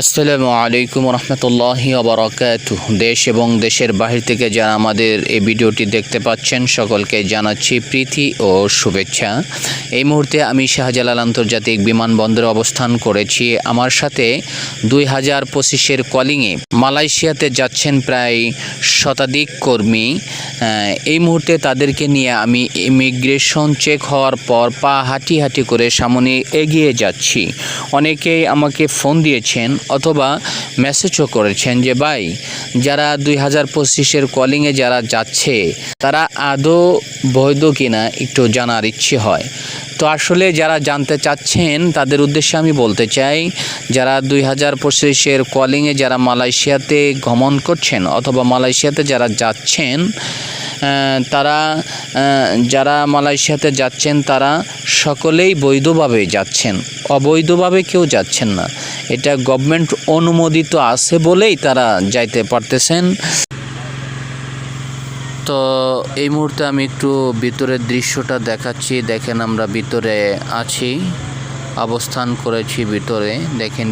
আসসালামু আলাইকুম রহমতুল্লাহি ওয়া বারাকাতুহু। দেশ এবং দেশের বাহির থেকে যারা আমাদের এই ভিডিওটি দেখতে পাচ্ছেন সকলকে জানাচ্ছি প্রীতি ও শুভেচ্ছা। এই মুহূর্তে আমি শাহজালাল আন্তর্জাতিক বিমানবন্দরে অবস্থান করেছি। আমার সাথে 2025-এর কলিংয়ে মালয়েশিয়াতে যাচ্ছেন প্রায় শতাধিক কর্মী। এই মুহূর্তে তাদেরকে নিয়ে আমি ইমিগ্রেশন চেক হওয়ার পর পা হাঁটি হাঁটি করে সামনে এগিয়ে যাচ্ছি। অনেকেই আমাকে ফোন দিয়েছেন অথবা মেসেজও করেছেন যে ভাই, যারা 2025-এর কলিংয়ে যারা যাচ্ছে তারা আদৌ বৈধ কিনা একটু জানার ইচ্ছে হয়। তো আসলে যারা জানতে চাচ্ছেন তাদের উদ্দেশ্যে আমি বলতে চাই, যারা 2025-এর কলিংয়ে যারা মালয়েশিয়াতে গমন করছেন অথবা মালয়েশিয়াতে যারা যাচ্ছেন, যারা মালয়েশিয়াতে যাচ্ছেন তারা সকলেই বৈধভাবে যাচ্ছেন, অবৈধভাবে কেউ যাচ্ছেন না। এটা গভর্নমেন্ট অনুমোদিত আছে বলেই তারা যাইতে পারতেছেন। তো এই মুহূর্তে আমি একটু ভিতরের দৃশ্যটা দেখাচ্ছি। দেখেন আমরা ভিতরে আছি, অবস্থান করেছি ভিতরে। দেখেন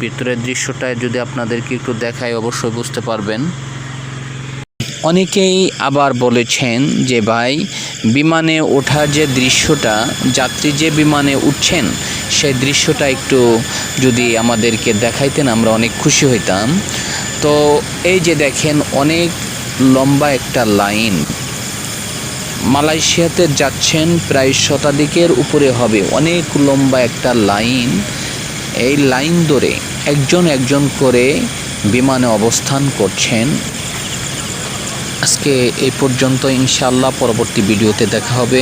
ভিতরের দৃশ্যটা যদি আপনাদেরকে একটু দেখাই অবশ্যই বুঝতে পারবেন। অনেকেই আবার বলেছেন যে ভাই, বিমানে ওঠার যে দৃশ্যটা, যাত্রী যে বিমানে উঠছেন সেই দৃশ্যটা একটু যদি আমাদেরকে দেখাইতেন আমরা অনেক খুশি হইতাম। তো এই যে দেখেন অনেক লম্বা একটা লাইন, মালয়েশিয়াতে যাচ্ছেন প্রায় শতাধিকের উপরে হবে, অনেক লম্বা একটা লাইন। এই লাইন ধরে একজন একজন করে বিমানে অবস্থান করছেন। আজকে এই পর্যন্ত, ইনশাআল্লাহ পরবর্তী ভিডিওতে দেখা হবে।